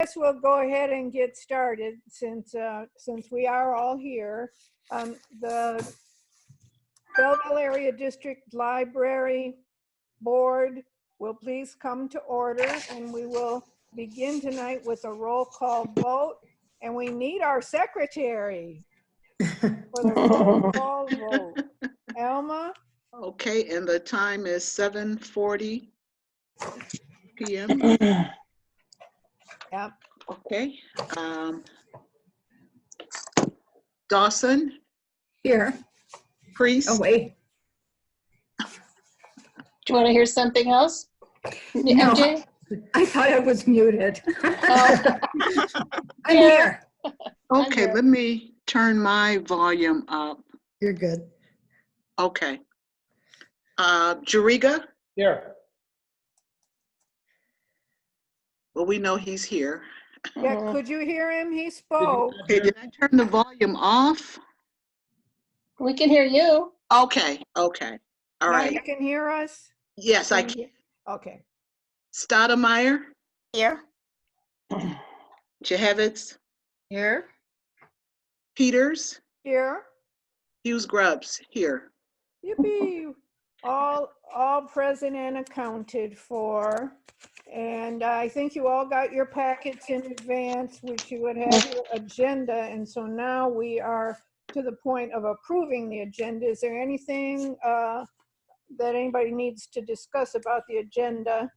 guess we'll go ahead and get started since we are all here. The Belleville Area District Library Board will please come to order, and we will begin tonight with a roll call vote. And we need our secretary for the roll call vote. Alma? Okay, and the time is 7:40 p.m. Yep. Okay. Dawson? Here. Priest? Oh, wait. Do you want to hear something else? No, MJ? I thought I was muted. Oh. I'm here. Okay, here. let me turn my volume up. You're good. Okay. Jariga? Here. Well, we know he's here. Yeah, could you hear him? He spoke. Okay, did I turn the volume off? We can hear you. Okay, okay. All Now right. you can hear us? Yes, I can. Okay. Stoudemire? Here. Jehevitz? Here. Peters? Here. Hughes Grubbs? Here. Yippee. All present and accounted for. And I think you all got your packets in advance, which you would have your agenda. And so now we are to the point of approving the agenda. Is there anything that anybody needs to discuss about the agenda?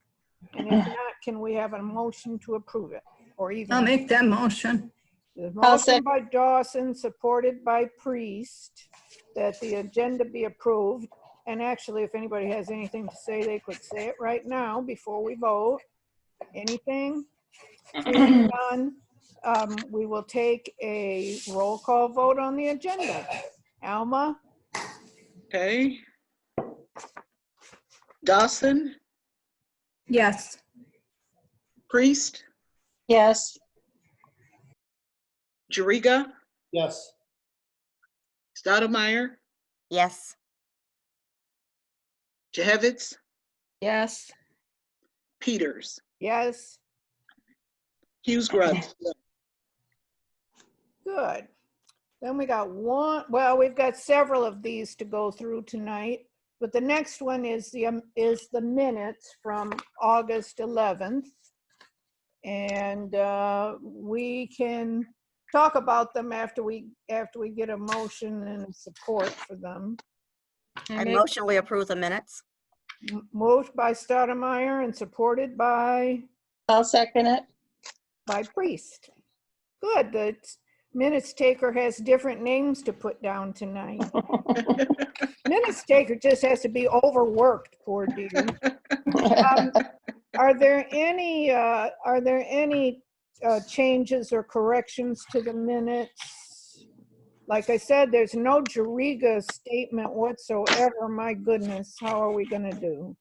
And if not, can we have a motion to approve it? Or even I'll make that motion. the I'll motion by Dawson, supported by Priest, that the agenda be approved. And actually, if anybody has anything to say, they could say it right now before we vote. Anything? Seeing none, we will take a roll call vote on the agenda. Alma? Okay. Dawson? Yes. Priest? Yes. Jariga? Yes. Stoudemire? Yes. Jehevitz? Yes. Peters? Yes. Hughes Grubbs? Good. Then we got one, well, we've got several of these to go through tonight, but the next one is the minutes from August 11th. And we can talk about them after we get a motion and support for them. I motion we approve the minutes. Moved by Stoudemire and supported by I'll second it. Priest. Good. The minutes taker has different names to put down tonight. Minutes taker just has to be overworked, poor dear. Are there any changes or corrections to the minutes? Like I said, there's no Jariga statement whatsoever. My goodness, how are we gonna do?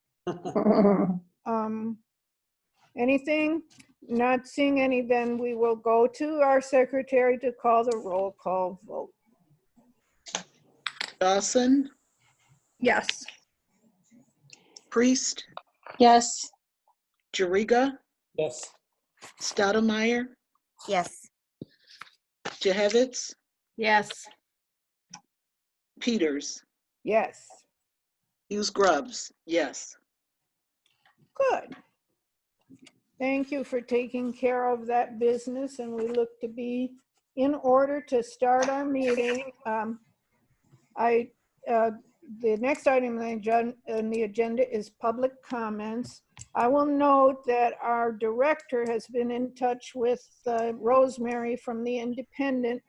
Anything? Not seeing any, then we will go to our secretary to call the roll call vote. Dawson? Yes. Priest? Yes. Jariga? Yes. Stoudemire? Yes. Jehevitz? Yes. Peters? Yes. Hughes Grubbs? Yes. Good. Thank you for taking care of that business, and we look to be in order to start our meeting. The next item on the agenda is public comments. I will note that our director has been in touch with Rosemary from the Independent.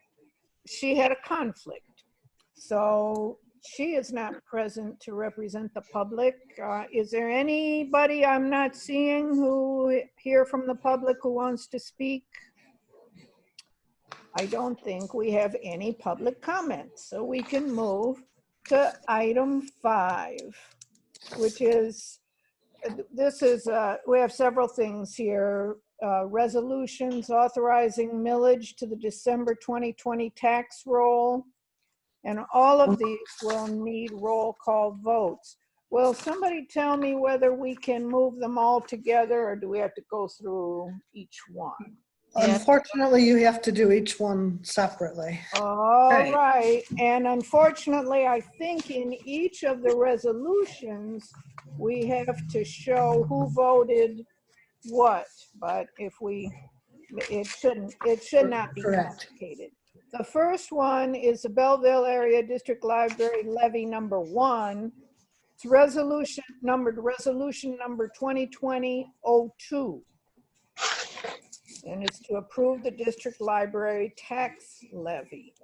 She had a conflict, so she is not present to represent the public. Is there anybody I'm not seeing who here from the public who wants to speak? I don't think we have any public comments, so we can move to item 5, which is, we have several things here. Resolutions authorizing millage to the December 2020 tax roll. And all of these will need roll call votes. Will somebody tell me whether we can move them all together, or do we have to go through each one? Unfortunately, you have to do each one separately. All Right. right, and unfortunately, I think in each of the resolutions, we have to show who voted what, but it should not be Correct. complicated. The first one is the Belleville Area District Library levy number 1. It's resolution number 2020-02. And it's to approve the district library tax levy.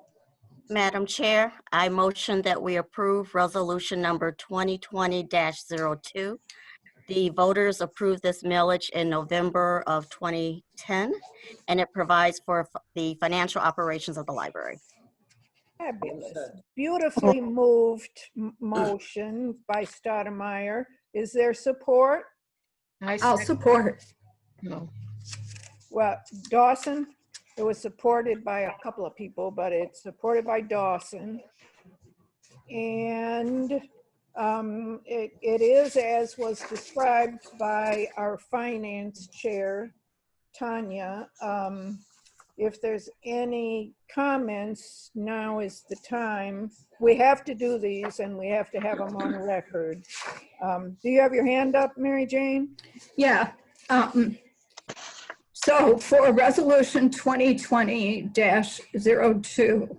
Madam Chair, I motion that we approve resolution number 2020-02. The voters approved this millage in November of 2010, and it provides for the financial operations of the library. Fabulous. Beautifully moved motion by Stoudemire. Is there support? I'll support. No. Well, Dawson, it was supported by a couple of people, but it's supported by Dawson. And it is as was described by our finance chair, Tanya. If there's any comments, now is the time. We have to do these and we have to have them on record. Do you have your hand up, Mary Jane? Yeah. So for resolution 2020-02,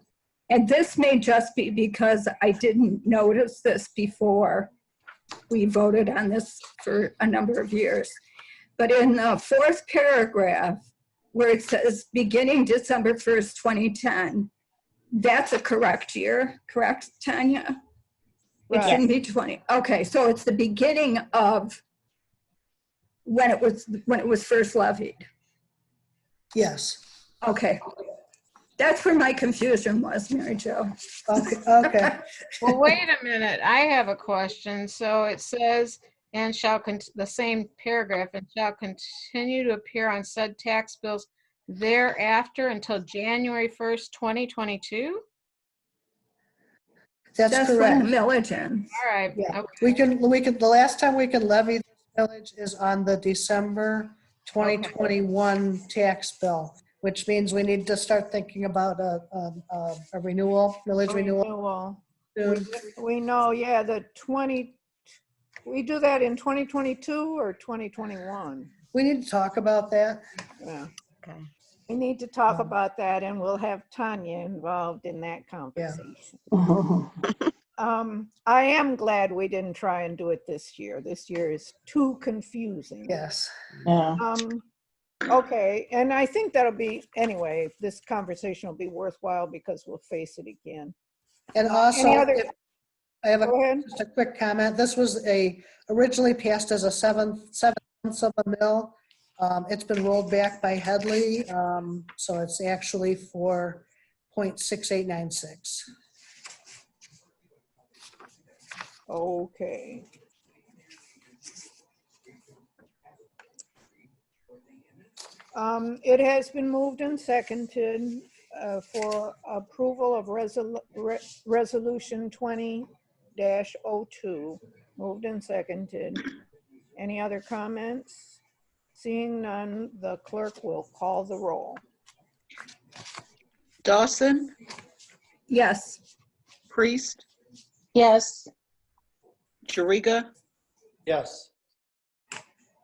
and this may just be because I didn't notice this before we voted on this for a number of years. But in the fourth paragraph, where it says beginning December 1st, 2010, that's a correct year, correct, Tanya? It Right. shouldn't be 20. Okay, so it's the beginning of when it was first levied. Yes. Okay. That's where my confusion was, Mary Jo. Okay. Okay. Well, wait a minute. I have a question. So it says, and the same paragraph, and shall continue to appear on said tax bills thereafter until January 1st, 2022? That's when correct. the millage ends. All right. Yeah. Okay. The last time we can levy this millage is on the December 2021 tax bill, which means we need to start thinking about a renewal, millage renewal soon. We know, yeah, we do that in 2022 or 2021? We need to talk about that. Yeah. Okay. We need to talk about that and we'll have Tanya involved in that conversation. I am glad we didn't try and do it this year. This year is too confusing. Yes. Okay, and I think that'll be, anyway, this conversation will be worthwhile because we'll face it again. And also, Any other, I have go ahead. just a quick comment. This was originally passed as a 7 cents of a mill. It's been rolled back by Headley, so it's actually for 0.6896. Okay. It has been moved and seconded for approval of resolution 20-02. Moved and seconded. Any other comments? Seeing none, the clerk will call the roll. Dawson, Yes. Priest, Yes. Jariga, Yes.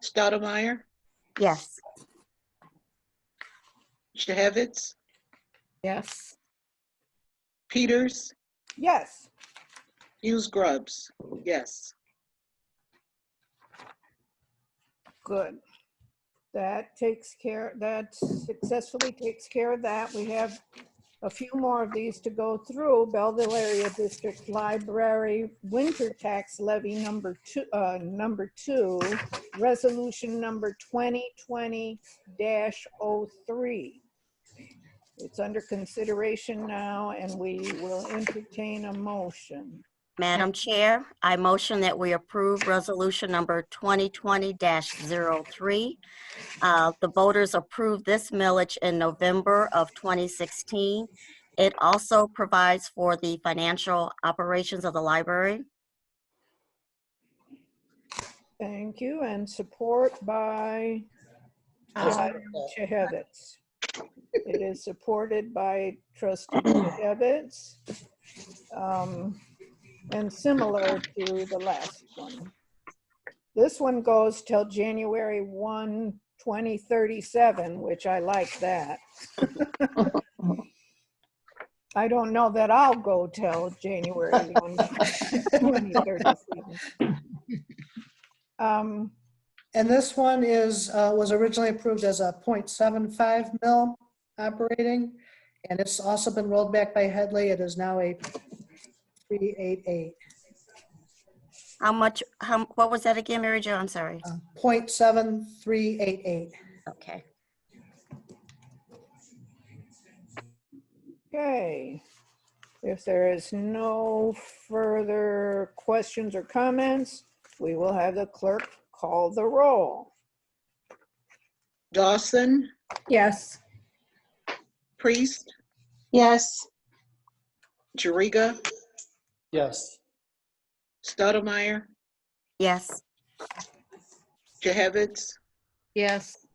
Stoudemire, Yes. Shahevitz, Yes. Peters, Yes. Hughes Grubbs, yes. Good. That successfully takes care of that. We have a few more of these to go through. Belleville Area District Library Winter Tax Levy number two, resolution number 2020-03. It's under consideration now and we will entertain a motion. Madam Chair, I motion that we approve resolution number 2020-03. The voters approved this millage in November of 2016. It also provides for the financial operations of the library. Thank you, and support by Shahevitz. It is supported by trustee Evans, and similar to the last one. This one goes till January 1, 2037, which I like that. I don't know that I'll go till January 1, 2037. And this one was originally approved as a 0.75 mil operating, and it's also been rolled back by Headley. It is now a 388. What was that again, Mary Jo? I'm sorry. 0.7388. Okay. Okay. If there is no further questions or comments, we will have the clerk call the roll. Dawson, Yes. Priest, Yes. Jariga, Yes. Stottlemyre, Yes. Jehevitz, Yes.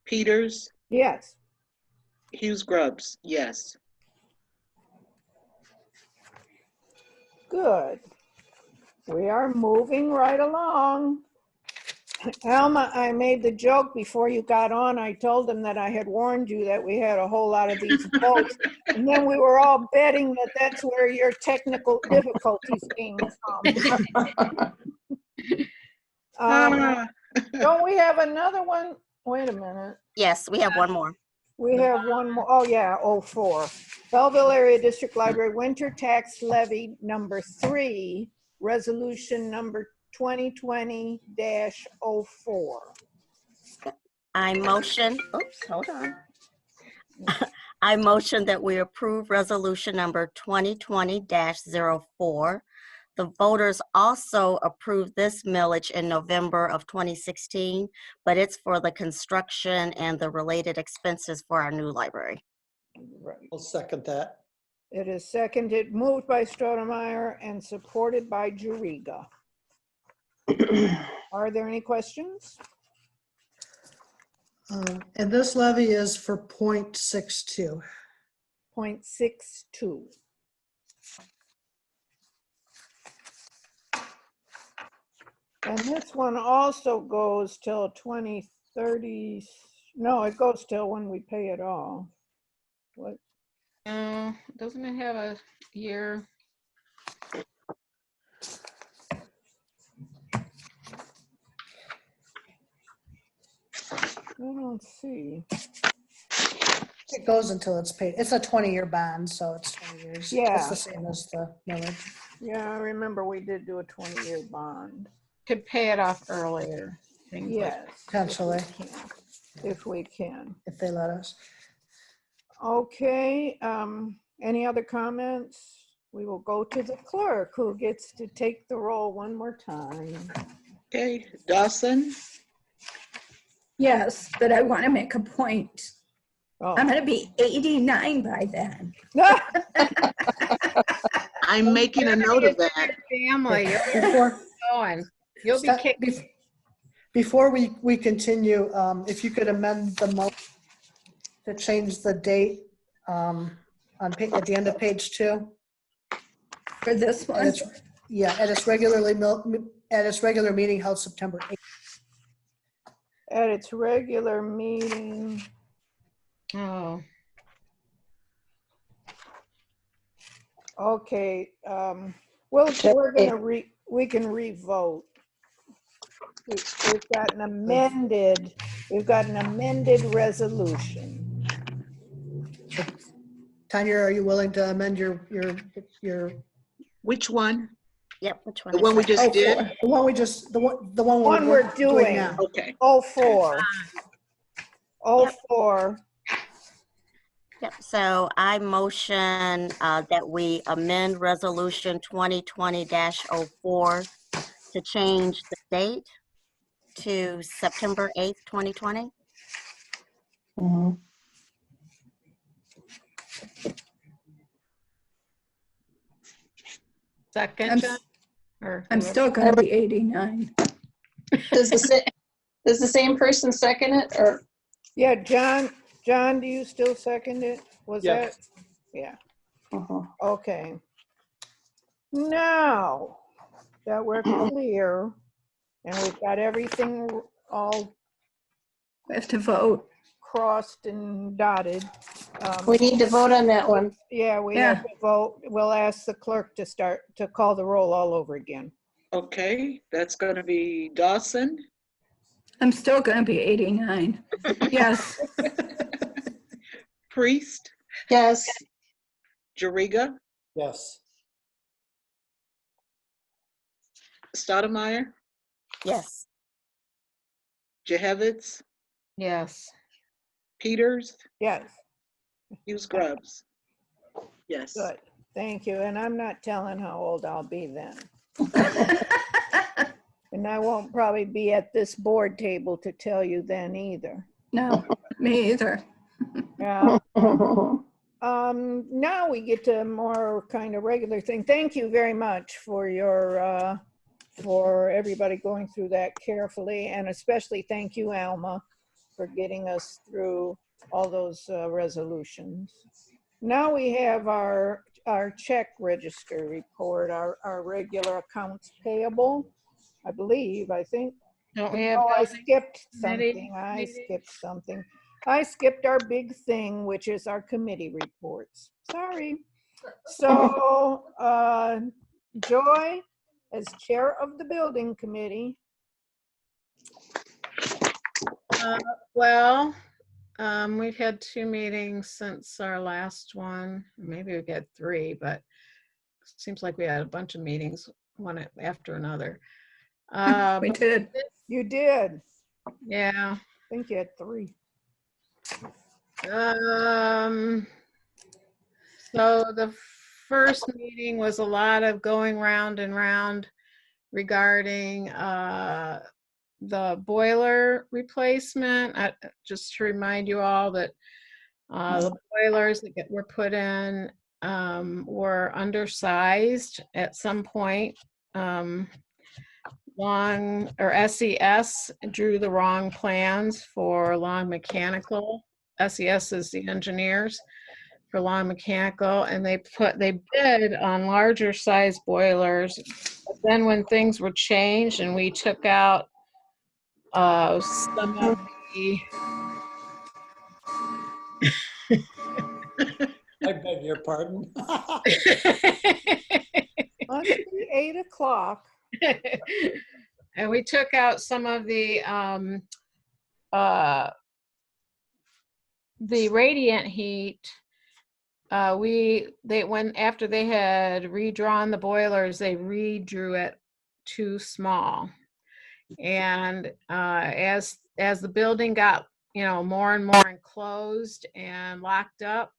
Peters, Yes. Hughes Grubbs, yes. Good. We are moving right along. Alma, I made the joke before you got on. I told them that I had warned you that we had a whole lot of these votes. And then we were all betting that that's where your technical difficulties came from. Don't we have another one? Wait a minute. Yes, we have one more. We have one more. Oh, yeah, 04. Belleville Area District Library Winter Tax Levy number 3, resolution number 2020-04. I motion, oops, hold on. I motion that we approve resolution number 2020-04. The voters also approved this millage in November of 2016, but it's for the construction and the related expenses for our new library. Right. I'll second that. It is seconded, moved by Stottlemyre and supported by Jariga. Are there any questions? And this levy is for 0.62. 0.62. And this one also goes till 2030. No, it goes till when we pay it all. What? Doesn't it have a year? I don't see. It goes until it's paid. It's a 20-year bond, so it's 20 years. Yeah. It's the same as the millage. Yeah, I remember we did do a 20-year bond. Could pay it off earlier. Things like Yes. Potentially, If we can. if they let us. Okay, any other comments? We will go to the clerk who gets to take the roll one more time. Okay, Dawson, Yes, but I want to make a point. Oh. I'm going to be 89 by then. I'm making a note of that. family. You're Before, going. You'll be Stop- kicked. before we continue, if you could amend the motion to change the date at the end of page 2. For this And one, it's, yeah, at its regular meeting held September 8th. At its regular meeting, Oh, okay, we're gonna we can re-vote. We've got an amended resolution. Tanya, are you willing to amend your Which one? Yep, which one? The is one we that? just did? the one we just, the one One we're doing. now? Okay, 04. 04. Yep, so I motion that we amend resolution 2020-04 to change the date to September 8th, 2020. second, I'm, John? Or I'm whoever? still going to be 89. Does the same person second it or? Yeah, John John, do you still second it? Was Yeah. that? Yeah, Mhm. okay. Now that we're clear and we've got everything all We have to vote. crossed and dotted. We need to vote on that one. Yeah, we Yeah. have to vote. We'll ask the clerk to call the roll all over again. Okay, that's gonna be Dawson, I'm still going to be 89. Yes. Priest, Yes. Jariga, Yes. Stoudemire, Yes. Jehevitz, Yes. Peters, Yes, Hughes Grubs. Yes. good. Thank you. And I'm not telling how old I'll be then. And I won't probably be at this board table to tell you then either. No, me either. Yeah. Now we get to more kind of regular thing. Thank you very much for your, for everybody going through that carefully, and especially thank you, Alma, for getting us through all those resolutions. Now we have our check register report, our regular accounts payable, I believe, I think. Don't we have? Oh, I building skipped committee something. I meeting? skipped something. I skipped our big thing, which is our committee reports. Sorry. So, Joy, as chair of the building committee. Well, we've had 2 meetings since our last one. Maybe we've had 3, but it seems like we had a bunch of meetings, one after another. We But did. You did. yeah. I think you had 3. So the first meeting was a lot of going round and round regarding the boiler replacement. Just to remind you all that the boilers that were put in were undersized at some point. SES drew the wrong plans for Long Mechanical. SES is the engineers for Long Mechanical, and they bid on larger size boilers. But then when things were changed and we took out some of the I beg your pardon. Must be 8 o'clock. and we took out some of the radiant heat. After they had redrawn the boilers, they redrew it too small. And as the building got more and more enclosed and locked up,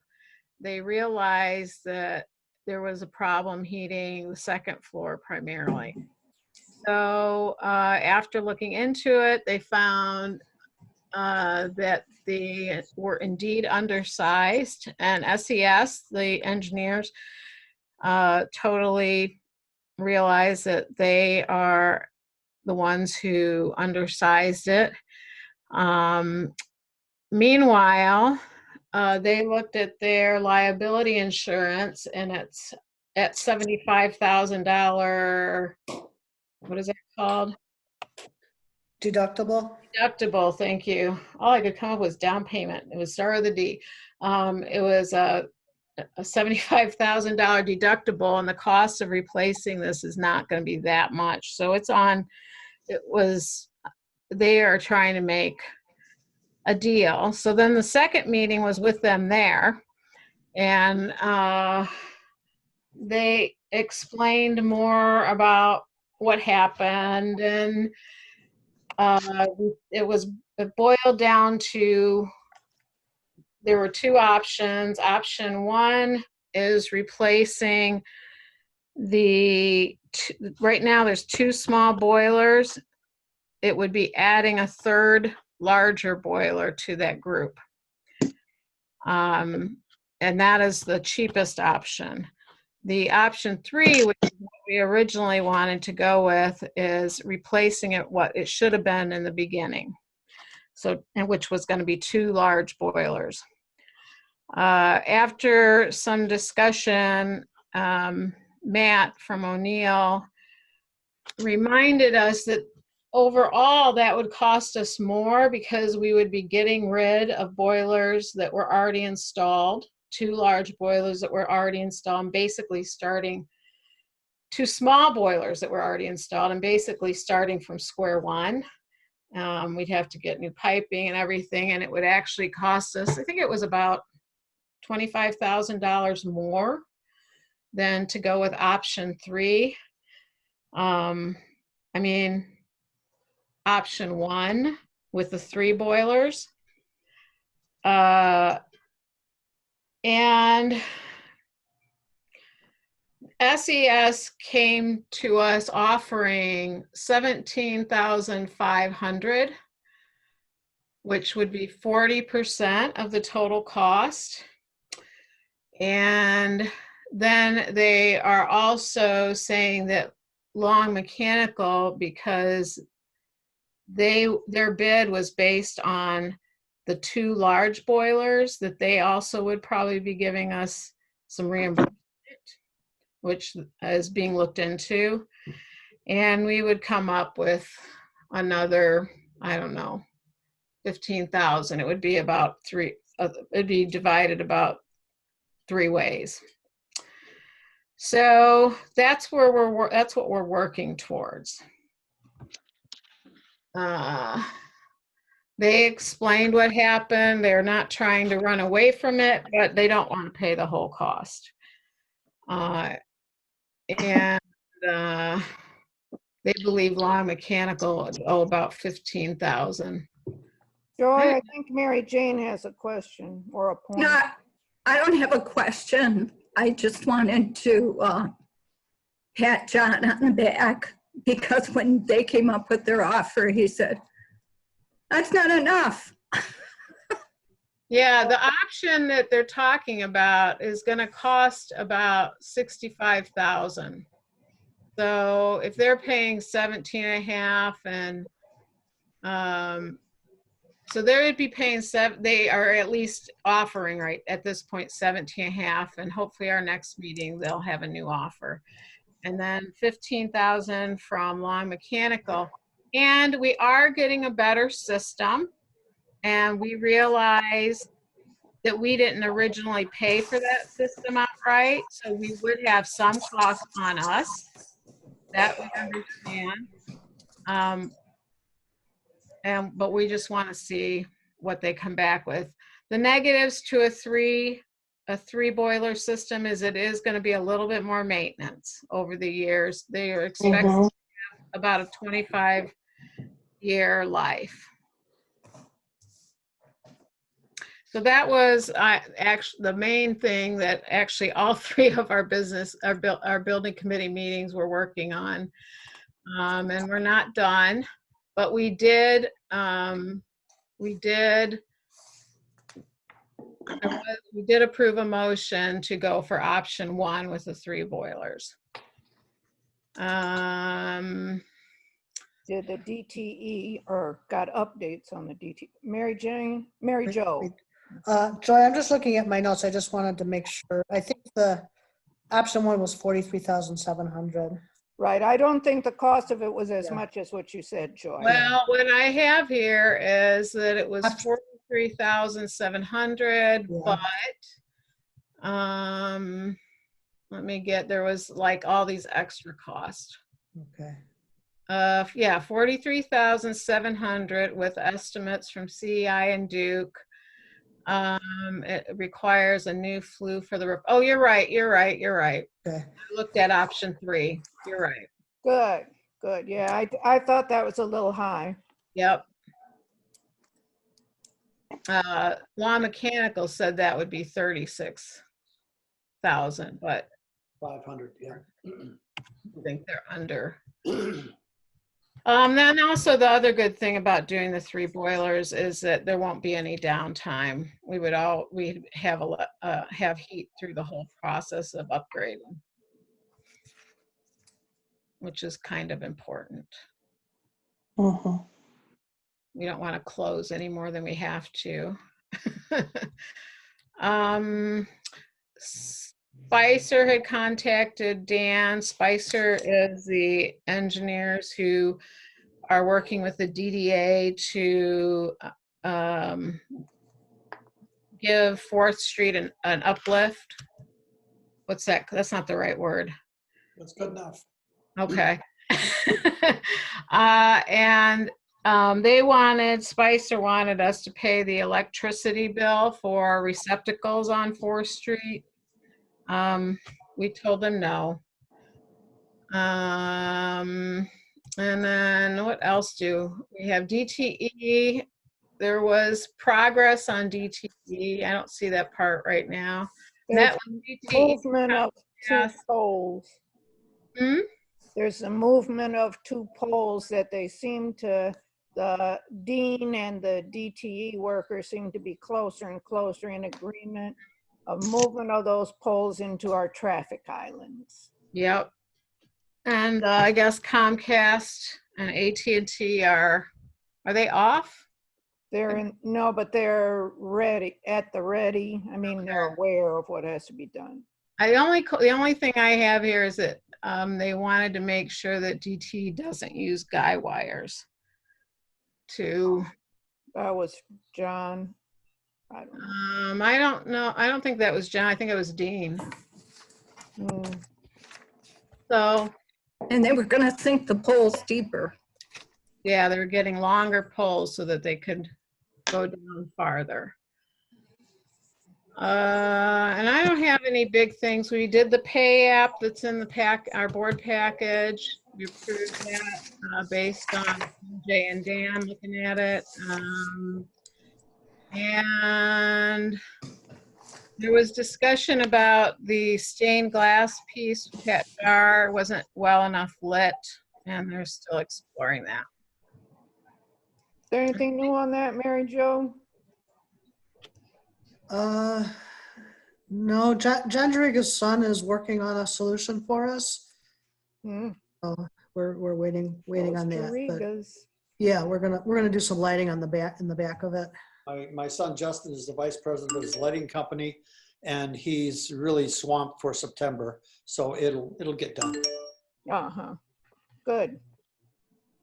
they realized that there was a problem heating the second floor primarily. So after looking into it, they found that they were indeed undersized, and SES, the engineers, totally realized that they are the ones who undersized it. Meanwhile, they looked at their liability insurance, and it's at $75,000. What is it called? Deductible? Deductible, thank you. All I could come up with was down payment. It was start of the D. It was a $75,000 deductible, and the cost of replacing this is not going to be that much. So they are trying to make a deal. So then the second meeting was with them there, and they explained more about what happened, and it boiled down to, there were 2 options. Option 1 is replacing right now there's 2 small boilers. It would be adding a 3rd larger boiler to that group. And that is the cheapest option. The option 3, which is what we originally wanted to go with, is replacing it what it should have been in the beginning. So, and which was going to be 2 large boilers. After some discussion, Matt from O'Neill reminded us that overall that would cost us more because we would be getting rid of boilers that were already installed, 2 large boilers that were already installed, and basically starting 2 small boilers that were already installed, and basically starting from square one. We'd have to get new piping and everything, and it would actually cost us, I think it was about $25,000 more than to go with option 3. I mean, option 1 with the 3 boilers. And SES came to us offering $17,500, which would be 40% of the total cost. And then they are also saying that Long Mechanical, because their bid was based on the 2 large boilers, that they also would probably be giving us some reimbursement, which is being looked into. And we would come up with another, I don't know, 15,000. It would be about 3, it'd be divided about 3 ways. So that's where that's what we're working towards. They explained what happened. They're not trying to run away from it, but they don't want to pay the whole cost. And they believe Long Mechanical would owe about $15,000. Joy, I think Mary Jane has a question or a point. No, I don't have a question. I just wanted to pat John on the back because when they came up with their offer, he said, "That's not enough." Yeah, the option that they're talking about is going to cost about $65,000. So if they're paying 17.5 and so they would be paying they are at least offering right at this point 17.5, and hopefully our next meeting they'll have a new offer. And then 15,000 from Long Mechanical. And we are getting a better system. And we realized that we didn't originally pay for that system outright. So we would have some cost on us. That we understand. But we just want to see what they come back with. The negatives to a three boiler system is it is going to be a little bit more maintenance over the years. They are expecting about a 25-year life. So that was actually the main thing that actually all 3 of our building committee meetings were working on. And we're not done, but we did approve a motion to go for option 1 with the 3 boilers. Did the DTE or got updates on the DTE? Mary Jo. Joy, I'm just looking at my notes. I just wanted to make sure. I think the option 1 was 43,700. Right. I don't think the cost of it was as Yeah. much as what you said, Joy. Well, what I have here is that it was 43,700, Yeah. but let me get, there was like all these extra costs. Okay. Yeah, 43,700 with estimates from CEI and Duke. It requires a new flue for the roof. Oh, you're right. Okay. I looked at option 3. You're right. Good. Yeah, I thought that was a little high. Yep. Law Mechanical said that would be 36,000, but 500, yeah. I think they're under. Then also the other good thing about doing the 3 boilers is that there won't be any downtime. We'd have heat through the whole process of upgrading, which is kind of important. We don't want to close any more than we have to. Spicer had contacted Dan. Spicer is the engineers who are working with the DDA to give 4th Street an uplift. What's that? That's not the right word. That's good enough. Okay. Spicer wanted us to pay the electricity bill for receptacles on 4th Street. We told them no. And then what else do we have? DTE. There was progress on DTE. I don't see that part right now. There's That was DTE. movement of 2 Yes. poles. Hmm? There's a movement of 2 poles that they seem to, the dean and the DTE workers seem to be closer and closer in agreement of movement of those poles into our traffic islands. Yep. And I guess Comcast and AT&T are they off? They're in, no, but they're ready, at the ready. I mean, they're aware of what has to be done. The only thing I have here is that they wanted to make sure that DT doesn't use guy wires to. That was John. I don't know. I don't know. I don't think that was John. I think it was Dean. Hmm. So And they were gonna sink the poles deeper. yeah, they were getting longer poles so that they could go down farther. And I don't have any big things. We did the pay app that's in the our board package. We approved that based on Jay and Dan looking at it. And there was discussion about the stained glass piece. That jar wasn't well enough lit, and they're still exploring that. Is there anything new on that, Mary Jo? No, John Jeriga's son is working on a solution for us. Hmm. So we're waiting on that. But Rodriguez. yeah, we're gonna do some lighting on the back, in the back of it. My son Justin is the vice president of his lighting company, and he's really swamped for September. So it'll get done. Uh-huh. Good.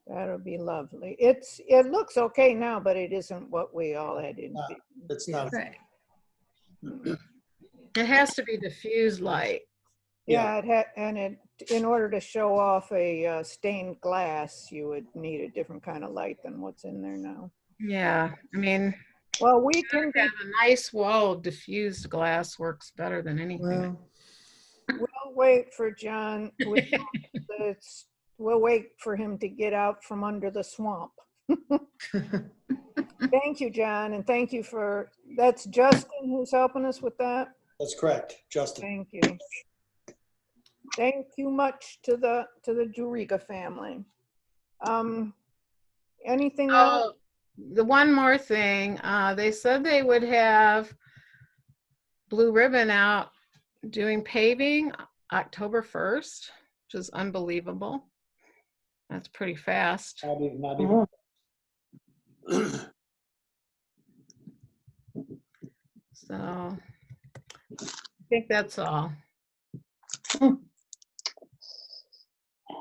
That'll be lovely. It looks okay now, but it isn't what we all had envisioned. It's not. Right. It has to be diffused light. Yeah, in order to show off a stained glass, you would need a different kind of light than what's in there now. Yeah, I mean, Well, we can, have a nice wall of diffused glass works better than anything. Well, we'll wait for John. We'll wait for him to get out from under the swamp. Thank you, John, and thank you that's Justin who's helping us with that. That's correct, Justin. Thank you. Thank you much to the Juriga family. Anything else? Oh, the one more thing, they said they would have Blue Ribbon out doing paving October 1st, which is unbelievable. That's pretty fast. Not even. So I think that's all.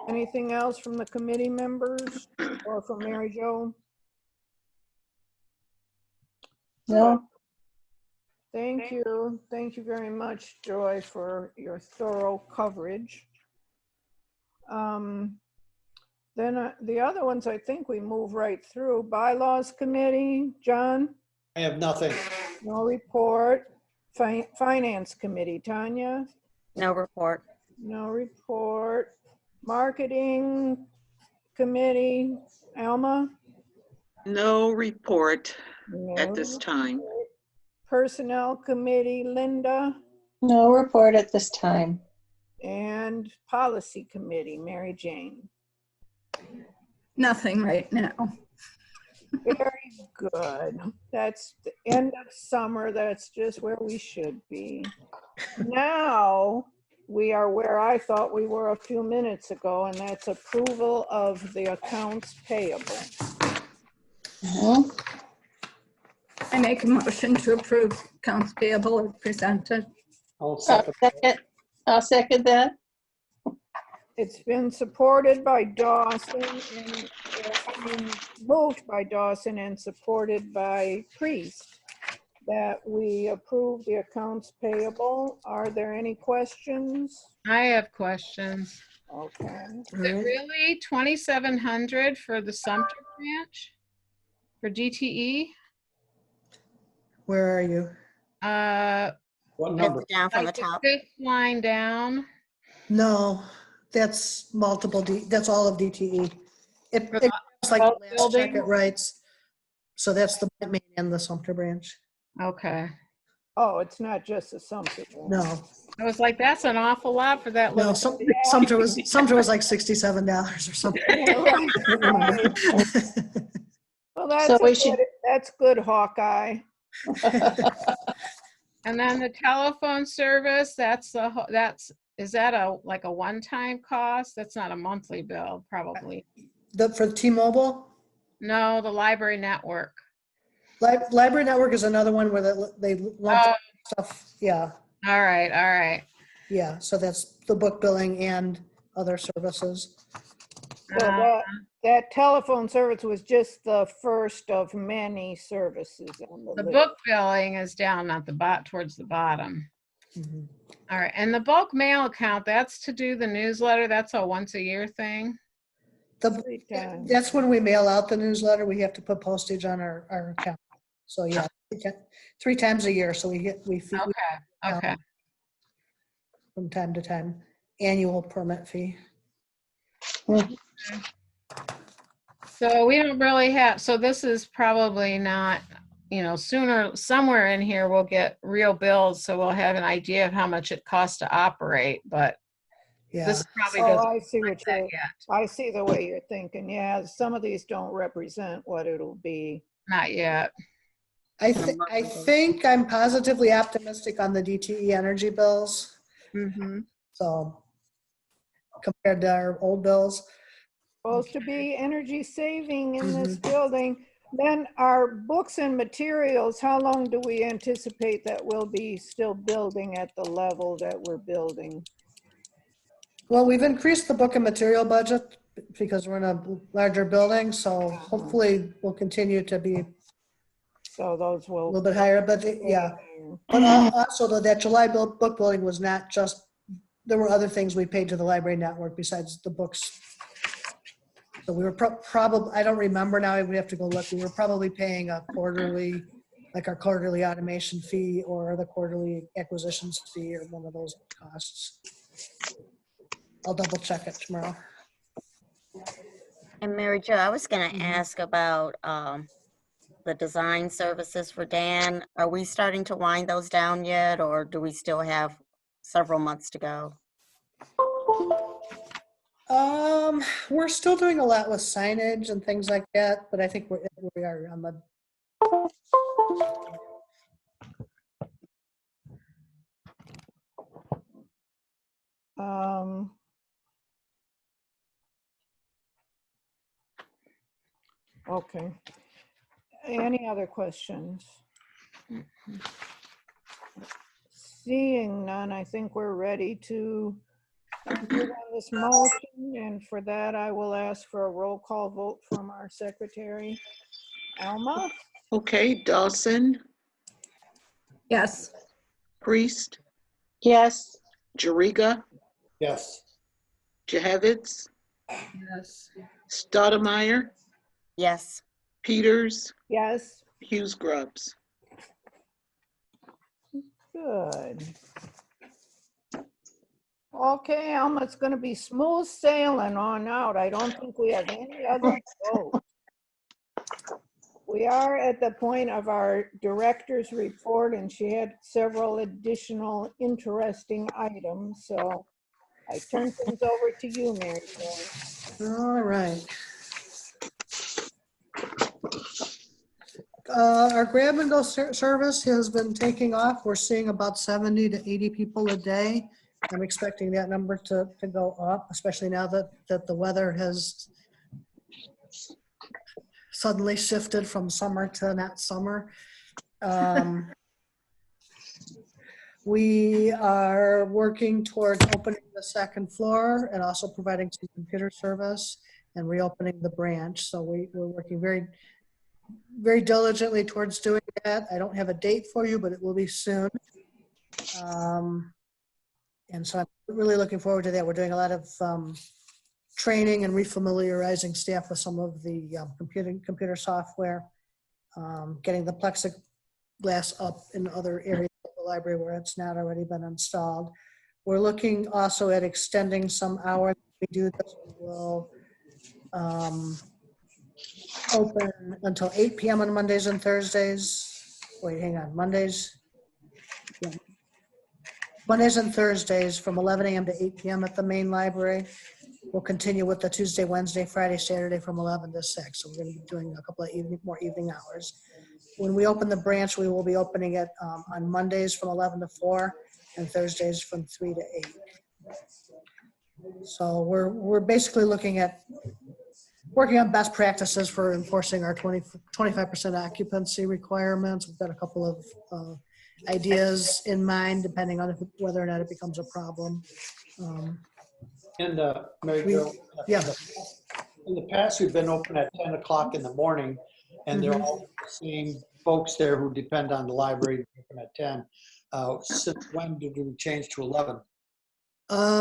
Anything else from the committee members or from Mary Jo? No. Thank you. Thank you very much, Joy, for your thorough coverage. Then the other ones, I think we move right through. Bylaws Committee, John? I have nothing. No report. Finance Committee, Tanya? No report. No report. Marketing Committee, Alma? No report No at this time. report. Personnel Committee, Linda? No report at this time. And Policy Committee, Mary Jane? Nothing right now. Very good. That's the end of summer. That's just where we should be. Now we are where I thought we were a few minutes ago, and that's approval of the accounts payable. Mhm. I make a motion to approve accounts payable as presented. I'll second. I'll second that. It's been supported by Dawson and moved by Dawson and supported by Priest that we approve the accounts payable. Are there any questions? I have questions. Okay. Is it really 2,700 for the Sumter branch? For DTE? Where are you? What number? It's down from the Like the top. 5th line down. No, that's multiple that's all of DTE. It's like both the last check buildings? it writes. So that's the main and the Sumter branch. Okay. Oh, it's not just a Sumter. No, I was like, that's an awful lot for that no, little. Sumter was like $67 or something. I can't remember. Well, that's, So we should- that's good, Hawkeye. And then the telephone service, is that like a one-time cost? That's not a monthly bill, probably. For T-Mobile, No, the library network. Library Network is another one where they lump Oh, stuff. Yeah, all right, all right. yeah. So that's the book billing and other services. So Uh, that telephone service was just the first of many services on the The list. book billing is down at the towards the bottom. Mhm. All right, and the bulk mail account, that's to do the newsletter. That's a once a year thing. Three times. That's when we mail out the newsletter. We have to put postage on our account. So yeah, 3 times a year. So we feed Okay, okay. from time to time, annual permit fee. So we don't really have, so this is probably not, sooner, somewhere in here we'll get real bills, so we'll have an idea of how much it costs to operate, but Yeah. this probably Oh, doesn't I see reflect what that you're, yet. I see the way you're thinking. Yeah, some of these don't represent what it'll be. Not yet. I think I'm positively optimistic on the DTE energy bills. Mm-hmm. So compared to our old bills. Supposed to be energy saving in this building. Then our books and materials, how long do we anticipate that we'll be still building at the level that we're building? Well, we've increased the book and material budget because we're in a larger building. So hopefully we'll continue to be So those a will. little bit higher, but yeah. But also though, that July book building was not just, there were other things we paid to the library network besides the books. So we were probably, I don't remember now, we have to go look. We were probably paying a quarterly, like our quarterly automation fee or the quarterly acquisitions fee or one of those costs. I'll double check it tomorrow. And Mary Jo, I was going to ask about the design services for Dan. Are we starting to wind those down yet, or do we still have several months to go? We're still doing a lot with signage and things like that, but I think we are on the. Okay. Any other questions? Seeing none, I think we're ready to move on this motion, and for that, I will ask for a roll call vote from our secretary. Alma? Okay, Dawson, Yes. Priest, Yes. Jariga, Yes. Jehevitz, Yes. Stoudemire, Yes. Peters, Yes, Hughes Grubbs. good. Okay, Alma, it's gonna be smooth sailing on out. I don't think we have any other vote. We are at the point of our director's report, and she had several additional interesting items, so I turn things over to you, Mary Jo. All right. Our grab and go service has been taking off. We're seeing about 70 to 80 people a day. I'm expecting that number to go up, especially now that the weather has suddenly shifted from summer to not summer. We are working towards opening the second floor and also providing some computer service and reopening the branch. So we're working very, very diligently towards doing that. I don't have a date for you, but it will be soon. And so I'm really looking forward to that. We're doing a lot of training and refamiliarizing staff with some of the computer software, getting the plexiglass up in other areas of the library where it's not already been installed. We're looking also at extending some hours. We do this. We'll open until 8 p.m. on Mondays and Thursdays. Wait, hang on. Mondays and Thursdays from 11 a.m. to 8 p.m. at the main library. We'll continue with the Tuesday, Wednesday, Friday, Saturday from 11 to 6. So we're going to be doing a couple of more evening hours. When we open the branch, we will be opening it on Mondays from 11 to 4 and Thursdays from 3 to 8. So we're basically working on best practices for enforcing our 25% occupancy requirements. We've got a couple of ideas in mind, depending on whether or not it becomes a problem. And Mary Jo, Yeah. in the past, we've been open at 10 o'clock in the morning, and they're all the same folks there who depend on the library to open at 10. Since when did we change to 11?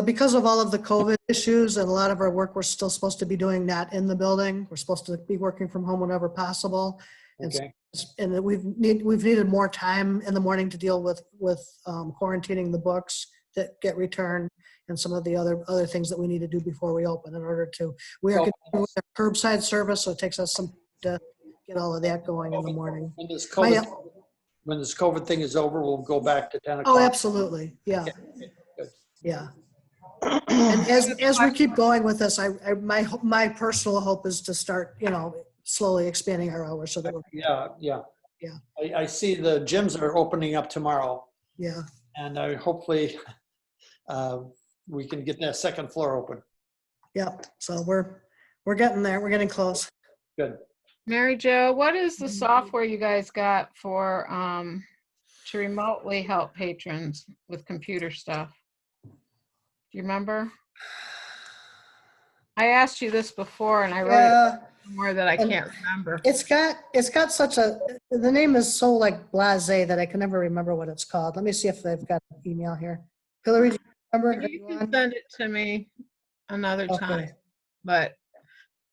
Because of all of the COVID issues and a lot of our work we're still supposed to be doing not in the building. We're supposed to be working from home whenever possible. Okay. And we've needed more time in the morning to deal with quarantining the books that get returned and some of the other things that we need to do before we open in order to, we are continuing with our curbside service, so it takes us some to get all of that going in the morning. When this COVID thing is over, we'll go back to 10 o'clock. Oh, absolutely. Yeah. Good. Yeah. And as we keep going with this, my personal hope is to start, slowly expanding our hours so that we're. Yeah. Yeah. I see the gyms are opening up tomorrow, Yeah. and hopefully we can get that second floor open. Yep. So we're getting there. We're getting close. Good. Mary Jo, what is the software you guys got for to remotely help patrons with computer stuff? Do you remember? I asked you this before and I wrote it somewhere that I can't remember. It's got such the name is so like blasé that I can never remember what it's called. Let me see if they've got an email here. Hillary, do you remember? You can send it to me another time, Okay. but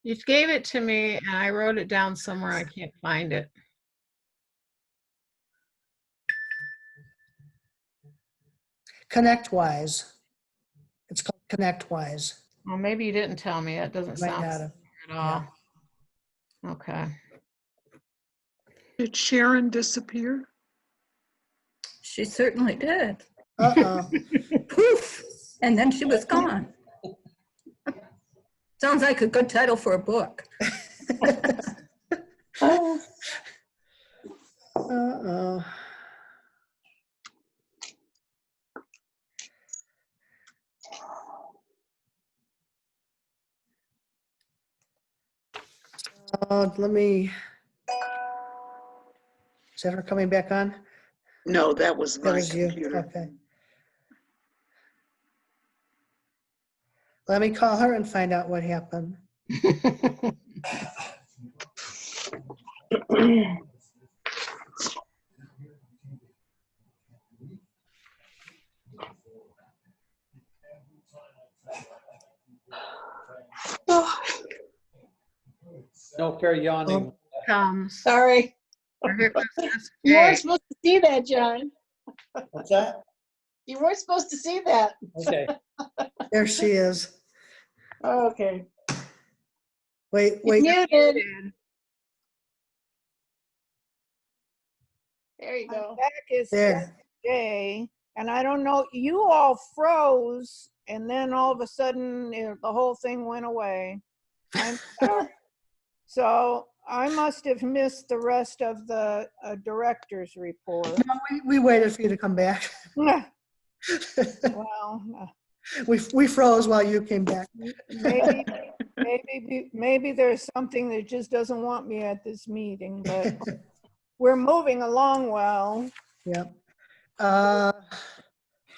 you gave it to me and I wrote it down somewhere. I can't find it. ConnectWise. It's called ConnectWise. Well, maybe you didn't tell me. It doesn't Might sound not have. at all. Okay. Did Sharon disappear? She certainly did. Uh-oh. Poof, and then she was gone. Sounds like a good title for a book. Uh-oh. Let me, is that her coming back on? No, that was That my was you, computer. okay. Let me call her and find out what happened. No fair yawning. Comes. Sorry. Here comes You weren't SK. supposed to see that, John. What's that? You weren't supposed to see that. Okay. There she is. Okay. Wait. You're muted. There you I'm go. back as There. Jay, and I don't know, you all froze, and then all of a sudden, the whole thing went away. I'm sorry. So I must have missed the rest of the director's report. No, we waited for you to come back. Well, We froze while you came back. maybe there's something that just doesn't want me at this meeting, but we're moving along well. Yep.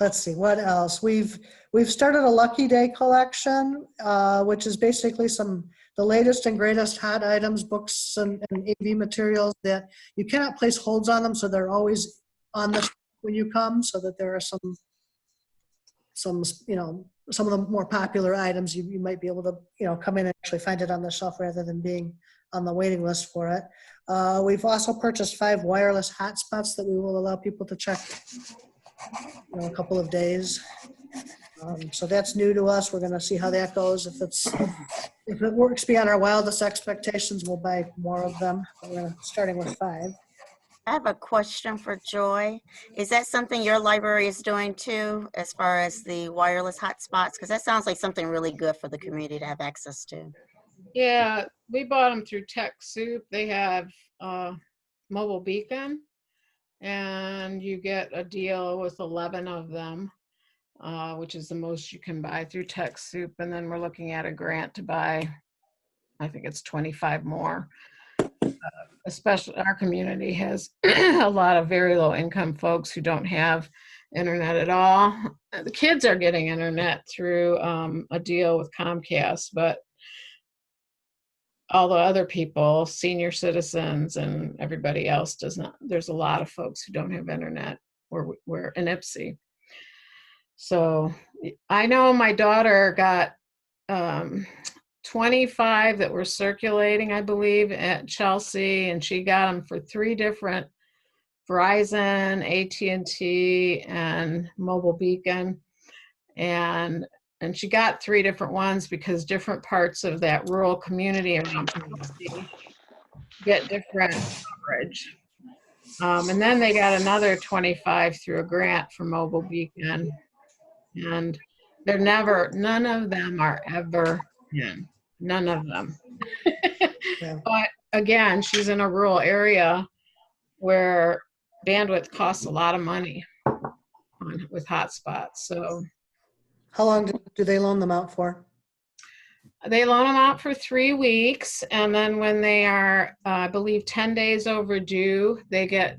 Let's see, what else? We've started a Lucky Day collection, which is basically the latest and greatest hot items, books and AV materials that you cannot place holds on them, so they're always on the when you come, so that there are some some of the more popular items you might be able to come in and actually find it on the shelf rather than being on the waiting list for it. We've also purchased 5 wireless hotspots that we will allow people to check a couple of days. So that's new to us. We're going to see how that goes. If it works beyond our wildest expectations, we'll buy more of them. We're starting with 5. I have a question for Joy. Is that something your library is doing too, as far as the wireless hotspots? Because that sounds like something really good for the community to have access to. Yeah, we bought them through TechSoup. They have Mobile Beacon, and you get a deal with 11 of them, which is the most you can buy through TechSoup. And then we're looking at a grant to buy, I think it's 25 more. Especially our community has a lot of very low income folks who don't have internet at all. The kids are getting internet through a deal with Comcast, but all the other people, senior citizens and everybody else does not. There's a lot of folks who don't have internet where we're in Ipsy. So I know my daughter got 25 that were circulating, I believe, at Chelsea, and she got them for 3 different Verizon, AT&T, and Mobile Beacon. And she got 3 different ones because different parts of that rural community around Chelsea get different coverage. And then they got another 25 through a grant for Mobile Beacon. And none of them are ever in. None of them. Yeah. But again, she's in a rural area where bandwidth costs a lot of money with hotspots. So How long do they loan them out for? they loan them out for 3 weeks, and then when they are, I believe, 10 days overdue, they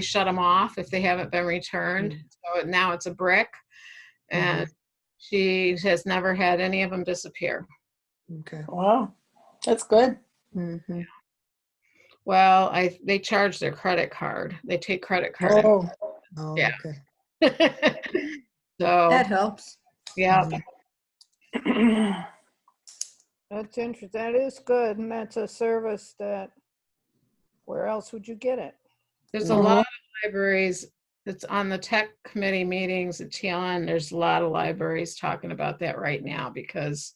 shut them off if they haven't been returned. So now it's a brick, and she has never had any of them disappear. Okay. Wow, that's good. Mm-hmm. Well, they charge their credit card. They take credit card. Oh, Oh, Yeah. okay. So That helps. yeah. That's interesting. That is good. And that's a service that, where else would you get it? There's a lot of libraries that's on the tech committee meetings at TLN. There's a lot of libraries talking about that right now because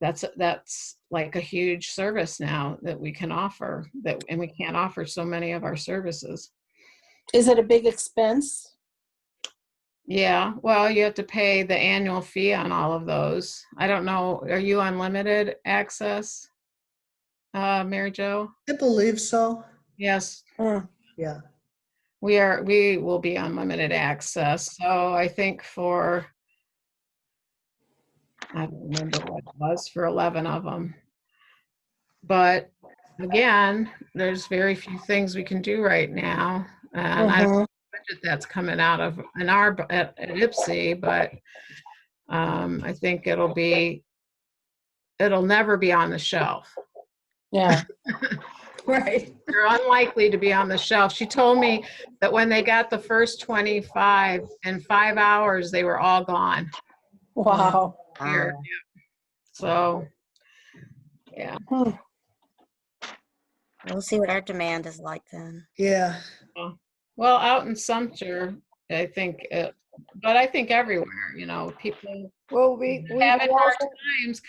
that's like a huge service now that we can offer and we can't offer so many of our services. is it a big expense? Yeah, well, you have to pay the annual fee on all of those. I don't know, are you unlimited access, Mary Jo? I believe so. Yes, Yeah. we will be unlimited access. So I think I don't remember what it was for 11 of them. But again, there's very few things we can do right now. And I don't know what budget that's coming out of at Ipsy, but I think it'll never be on the shelf. Yeah. Right. They're unlikely to be on the shelf. She told me that when they got the first 25, in 5 hours, they were all gone. Wow. Here. So, yeah. We'll see what our demand is like then. Yeah. Well, out in Sumter, I think, but I think everywhere, people Will we having hard times,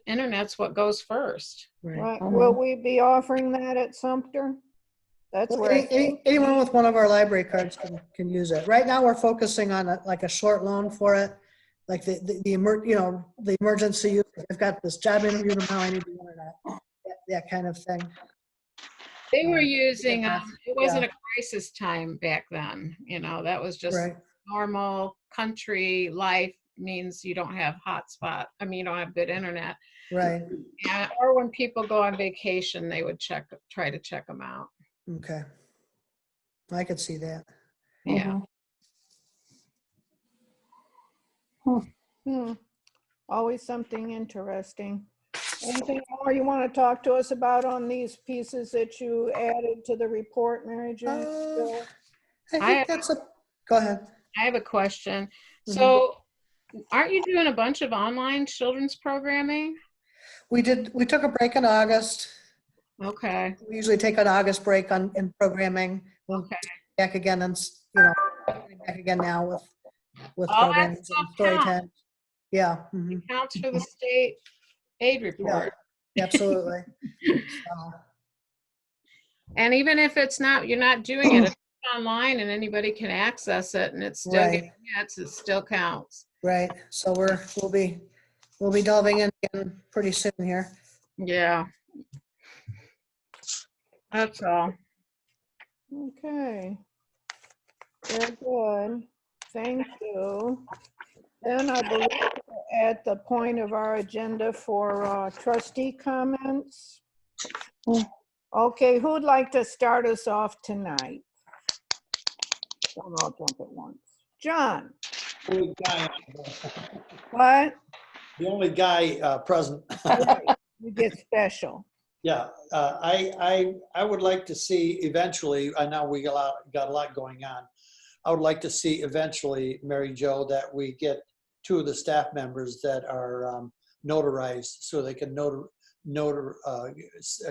internet's what goes first. Right. will we be offering that at Sumter? That's Well, where anyone with one of our library cards can use it. Right now, we're focusing on a short loan for it, like the emergency use. I've got this job interview tomorrow. I need the internet. That kind of thing. They were using, yeah. it wasn't a crisis time back then, that was just Right. normal country life means you don't have hotspot. I mean, you don't have good internet. Right. Yeah, or when people go on vacation, they would try to check them out. Okay. I could see that. Yeah. Always something interesting. Anything more you want to talk to us about on these pieces that you added to the report, Mary Jo? I think go ahead. I have a question. Mhm. So aren't you doing a bunch of online children's programming? We took a break in August. Okay. We usually take an August break in programming. We'll Okay. be back again and, back again now with All that programming and stuff story counts. time. Yeah. Mhm. Counts for the state aid report. Absolutely. So, And even if it's not, you're not doing it, if it's online and anybody can access it and it's still Right. getting hits, it still counts. right. So we'll be delving in again pretty soon here. Yeah. That's all. Okay. Very good. Thank you. Then I believe we're at the point of our agenda for trustee comments. Okay, who'd like to start us off tonight? Don't all jump at once. John, Only guy- what? The only guy present. Right, you get special. Yeah, I would like to see eventually, I know we got a lot going on. I would like to see eventually, Mary Jo, that we get 2 of the staff members that are notarized so they can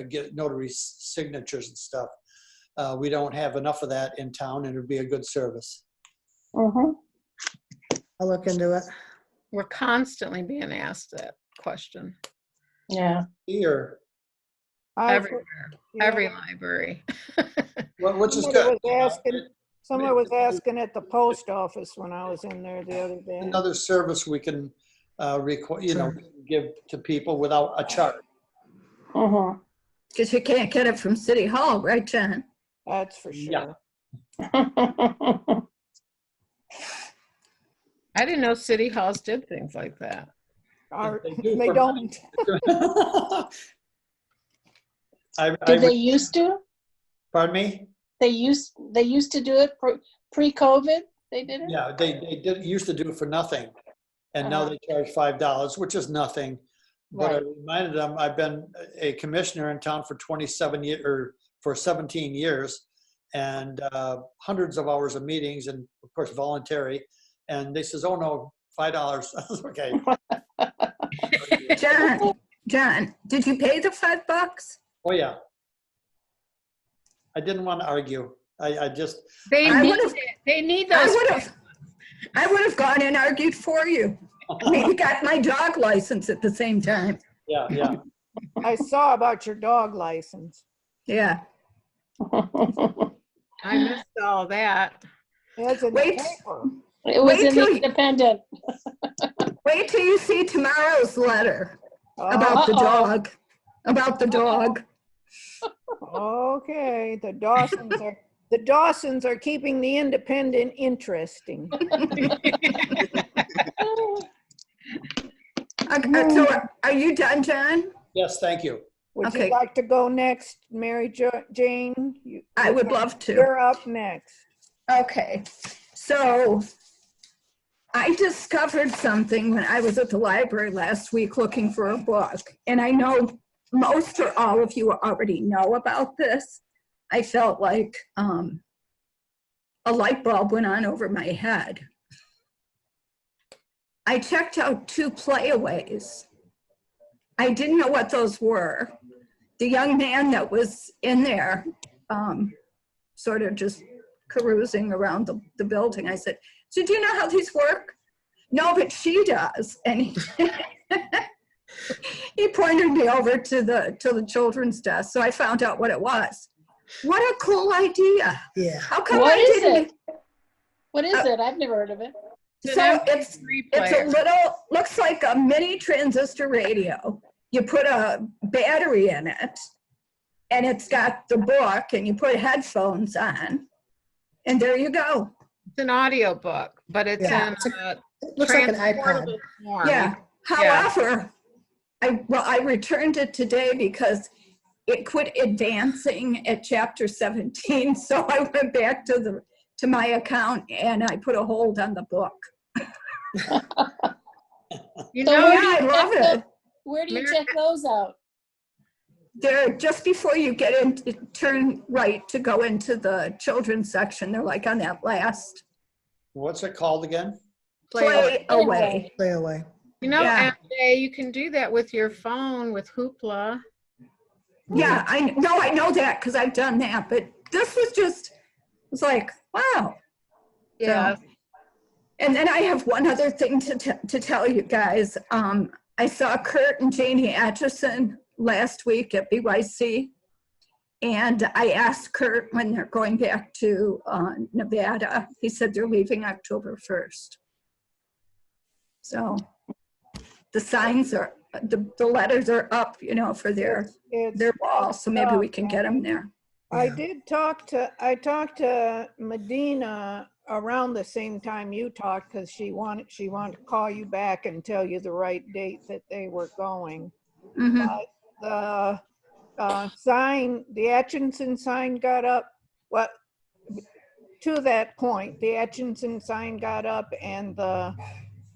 get notary signatures and stuff. We don't have enough of that in town and it'd be a good service. I'll look into it. We're constantly being asked that question. Yeah. Here, Everywhere, Yeah. every library. which is Somebody good. was asking- Someone was asking at the post office when I was in there the other day. Another service we can give to people without a charge. Because you can't get it from City Hall, right, John? That's for Yeah. sure. I didn't know city halls did things like that. They don't. Did they used to? Pardon me? They used to do it pre-COVID? They did it? Yeah, they used to do it for nothing. And now they charge $5, which is nothing. But I Right. reminded them, I've been a commissioner in town for 27 years, or for 17 years, and hundreds of hours of meetings, and of course voluntary. And they says, "Oh no, $5." Okay. John, did you pay the $5? Oh yeah. I didn't want to argue. I just. They I need would've- it. They need I those. would have gone and argued for you. Maybe got my dog license at the same time. Yeah. I saw about your dog license. Yeah. I missed all that. It's in the Wait. paper. It was Wait in till the you- Independent. Wait till you see tomorrow's letter about the Uh-oh. dog. About the dog. Okay, the Dawsons are keeping the Independent interesting. So are you done, John? Yes, thank you. Would Okay. you like to go next, Mary Jane? I would love to. You're up next. Okay, so I discovered something when I was at the library last week looking for a book. And I know most or all of you already know about this. I felt like a light bulb went on over my head. I checked out 2 playaways. I didn't know what those were. The young man that was in there, sort of just carousing around the building, I said, "So do you know how these work?" "No, but she does." And he pointed me over to the children's desk, so I found out what it was. What a cool idea. Yeah. How come What I is didn't? it? What is it? I've never heard of it. So it's Replay. a little, looks like a mini transistor radio. You put a battery in it, and it's got the book, and you put headphones on, and there you go. It's an audio book, but it's Yeah, in it's a It looks like an iPod. transportable form. Yeah. However, I returned it today because it quit advancing at chapter 17. So I went back to my account and I put a hold on the book. You So know, Yeah, I love it. Where do you Mary- check those out? They're just before you get into, turn right to go into the children's section. They're like on that last What's it called again? play away. Play away. you know, Yeah. MJ, you can do that with your phone with Hoopla. Yeah, I know that because I've done that. But this was just, it was like, wow. Yeah. So, and then I have one other thing to tell you guys. I saw Kurt and Janie Atchison last week at BYC. And I asked Kurt when they're going back to Nevada. He said they're leaving October 1st. So the signs are, the letters are up, you know, for their wall. So maybe we can get them there. I talked to Medina around the same time you talked, because she wanted to call you back and tell you the right date that they were going. Mhm. But the sign, the Atchison sign got up. Well, to that point, the Atchison sign got up and the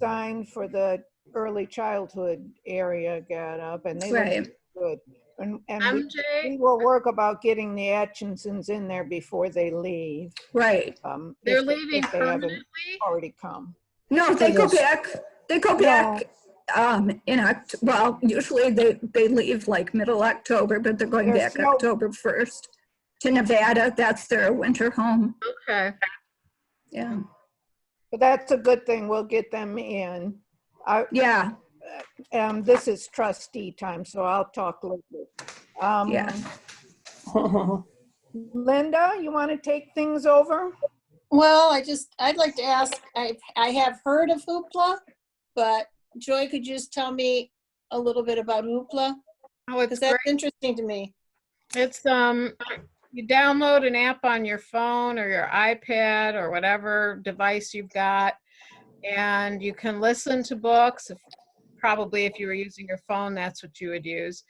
sign for the early childhood area got up, and they Right. look good. And MJ, we will work about getting the Atchisons in there before they leave. Right. they're If leaving they haven't permanently? already come. No, they go Yes. back. They go back well, usually they leave like middle October, but they're going There's back no- October 1st to Nevada. That's their winter home. Okay. Yeah. But that's a good thing. We'll get them in. Yeah. This is trustee time, so I'll talk a little bit. Yeah. Linda, you want to take things over? Well, I'd like to ask, I have heard of Hoopla, but Joy, could you just tell me a little bit about Hoopla? Oh, it's Because that's great. interesting to me. It's, you download an app on your phone or your iPad or whatever device you've got, and you can listen to books. Probably if you were using your phone, that's what you would use.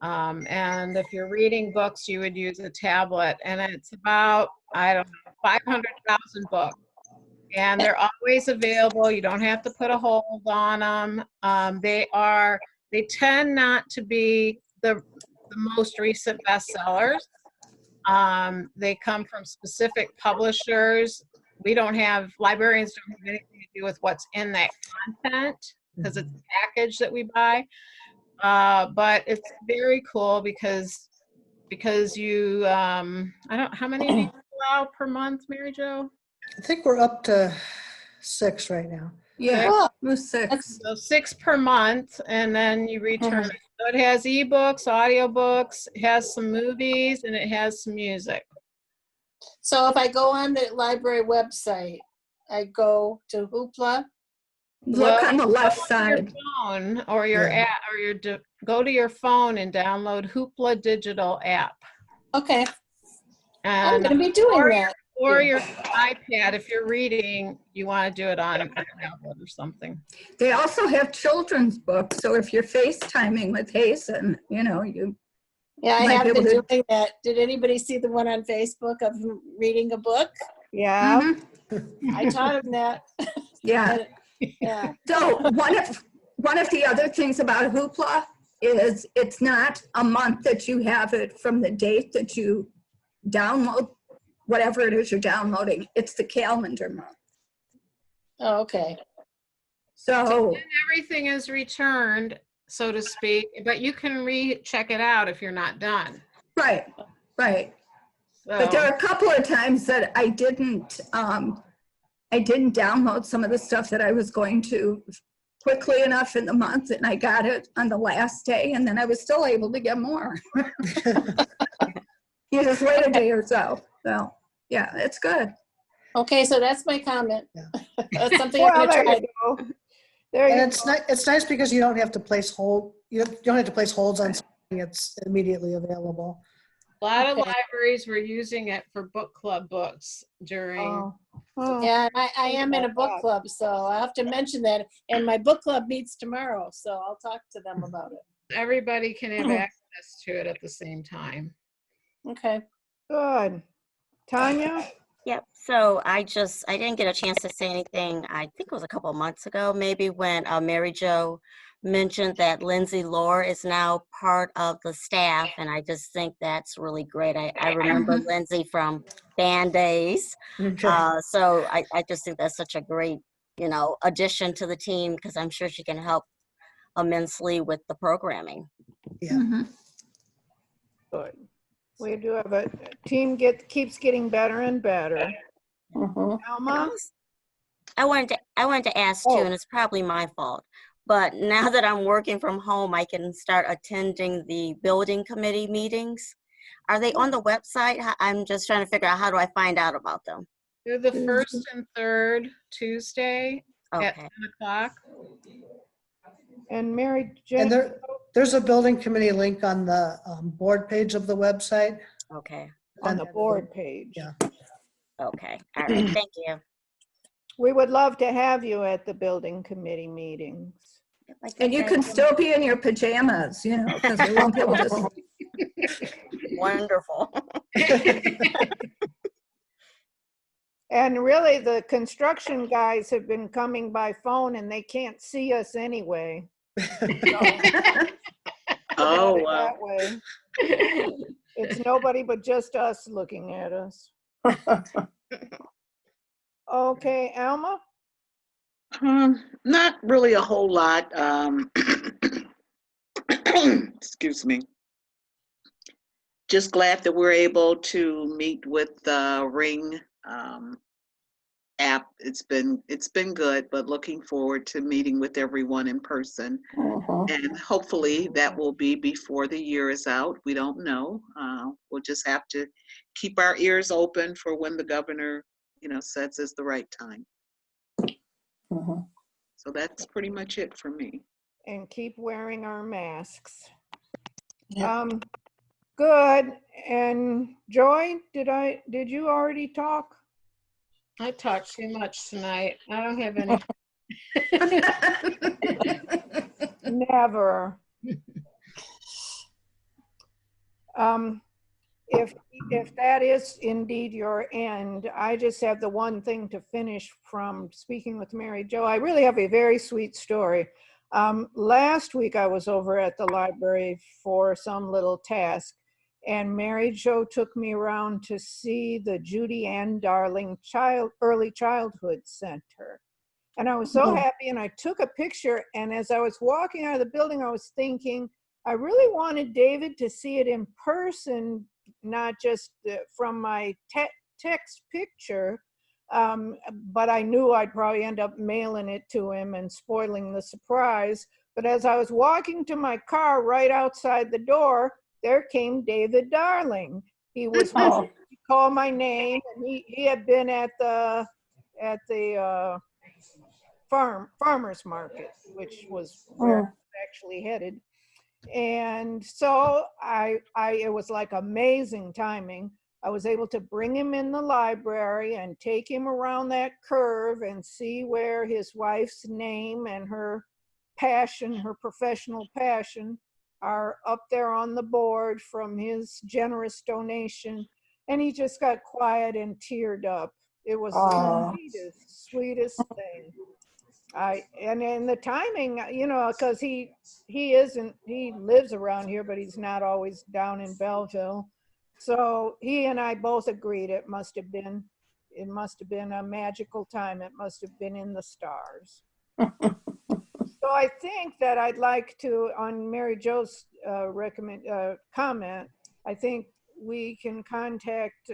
And if you're reading books, you would use a tablet. And it's about, I don't know, 500,000 books. And they're always available. You don't have to put a hold on them. They tend not to be the most recent bestsellers. They come from specific publishers. Librarians don't have anything to do with what's in that content because it's a package that we buy. But it's very cool because you, how many do you allow per month, Mary Jo? I think we're up to 6 right now. Yeah. Cool. It was 6. So 6 per month, and then you return. So it has ebooks, audiobooks, it has some movies, and it has some music. So if I go on the library website, I go to Hoopla. Look on the left Go to your side. phone or your Yeah. app, or go to your phone and download Hoopla digital app. Okay, I'm And gonna be doing that. or your iPad, if you're reading, you want to do it on a tablet or something. They also have children's books. So if you're FaceTiming with Hazen, you know, you Yeah, I might have be been able to- doing that. Did anybody see the one on Facebook of him reading a book? Yeah. Mhm. I taught him that. Yeah. Yeah. So one of the other things about Hoopla is it's not a month that you have it from the date that you download whatever it is you're downloading. It's the calendar month. Oh, okay. So Everything is returned, so to speak, but you can recheck it out if you're not done. right. So, But there are a couple of times that I didn't download some of the stuff that I was going to quickly enough in the month, and I got it on the last day, and then I was still able to get more. You just wait a day or so. So yeah, it's good. Okay, so that's my comment. Yeah. That's something I'm Well, gonna there try. you go. There And you it's nice because you don't have to place you don't have to place holds on something. It's immediately available. a lot of Okay. libraries were using it for book club books during. go. Oh. Yeah, and I am in a about book that. club, so I have to mention that. And my book club meets tomorrow, so I'll talk to them about it. everybody can have access to it at the same time. Okay. Good. Tanya? Yep. So I didn't get a chance to say anything. I think it was a couple of months ago, maybe when Mary Jo mentioned that Lindsay Lore is now part of the staff. And I just think that's really great. I remember Lindsay from band days. So I just think that's such a great, addition to the team, because I'm sure she can help immensely with the programming. Yeah. Mhm. Good. We do have a team keeps getting better and better. Mhm. Alma? I wanted to ask too, Oh. and it's probably my fault, but now that I'm working from home, I can start attending the building committee meetings. Are they on the website? I'm just trying to figure out, how do I find out about them? They're the first and third Tuesday at Okay. 10 o'clock. And Mary And Jane? there's a building committee link on the board page of the website. Okay. On the board page. Yeah. Okay. All right. Thank you. We would love to have you at the building committee meetings. And you can still be in your pajamas, because we won't be able to see. Wonderful. And really, the construction guys have been coming by phone and they can't see us anyway. Oh, That wow. way. It's nobody but just us looking at us. Okay, Alma? Not really a whole lot. Excuse me. Just glad that we're able to meet with the Ring app. It's been good, but looking forward to meeting with everyone in person. And hopefully that will be before the year is out. We don't know. We'll just have to keep our ears open for when the governor, says is the right time. So that's pretty much it for me. And keep wearing our masks. Yeah. Good. And Joy, did you already talk? I talked too much tonight. I don't have any. Never. If that is indeed your end, I just have the one thing to finish from speaking with Mary Jo. I really have a very sweet story. Last week I was over at the library for some little task, and Mary Jo took me around to see the Judy Ann Darling Early Childhood Center. And I was so happy, and I took a picture, and as I was walking out of the building, I was thinking, I really wanted David to see it in person, not just from my text picture, but I knew I'd probably end up mailing it to him and spoiling the surprise. But as I was walking to my car right outside the door, there came David Darling. He was he called my name, and he had been at the farmer's market, which was where I was actually headed. And so it was like amazing timing. I was able to bring him in the library and take him around that curve and see where his wife's name and her passion, her professional passion, are up there on the board from his generous donation. And he just got quiet and teared up. It was the sweetest thing. And the timing, because he lives around here, but he's not always down in Belleville. So he and I both agreed it must have been a magical time. It must have been in the stars. So I think that I'd like to, on Mary Jo's comment, I think we can contact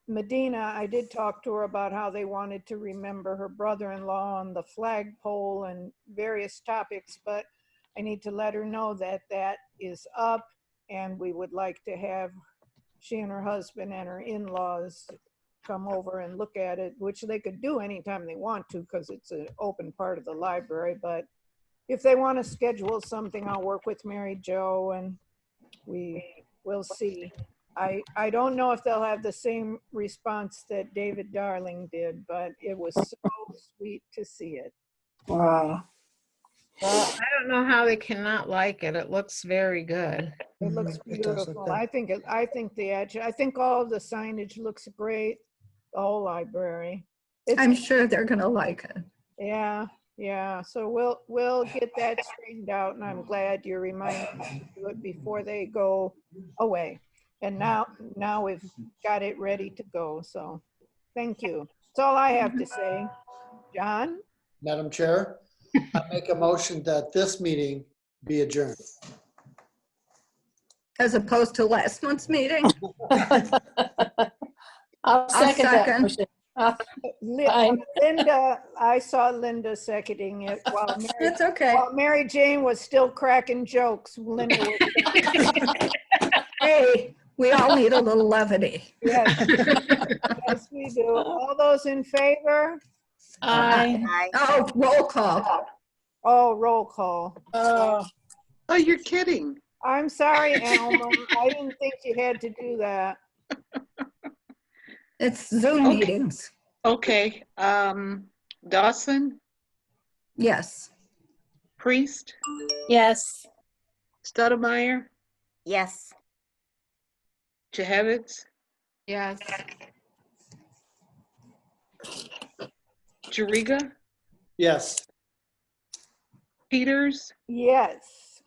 Medina. I did talk to her about how they wanted to remember her brother-in-law on the flagpole and various topics, but I need to let her know that that is up, and we would like to have she and her husband and her in-laws come over and look at it, which they could do anytime they want to because it's an open part of the library. But if they want to schedule something, I'll work with Mary Jo and we'll see. I don't know if they'll have the same response that David Darling did, but it was so sweet to see it. Wow. Well, I don't know how they cannot like it. It looks very good. It looks It does look beautiful. good. I think I think all of the signage looks great, the whole library. I'm It's, sure they're gonna like it. yeah, yeah. So we'll get that straightened out, and I'm glad you reminded me to do it before they go away. And now we've got it ready to go, so thank you. That's all I have to say. John? Madam Chair, I make a motion that this meeting be adjourned. As opposed to last month's meeting. I'll second that second. motion. Li- Fine. Linda, I saw Linda seconding it while It's okay. Mary Jane was still cracking jokes. Linda was, Hey, we all need a little levity. yes, yes, we do. All those in favor? Aye. Aye. Oh, roll call. Oh, roll call. Oh, Oh, you're kidding. I'm sorry, Alma. I didn't think you had to do that. It's Zoom Okay. meetings. Okay, Dawson, Yes. Priest, yes. Stoudemire, Yes. Jehevitz, Yes. Jariga, Yes. Peters, Yes.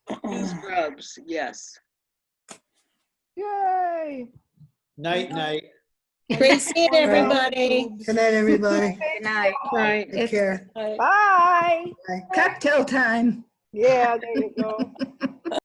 Scrubs, yes. Yay. Night, night. Great seeing everybody. Good night, everybody. Good night. Right. Take care. Bye. Cocktail time. Yeah, there you go.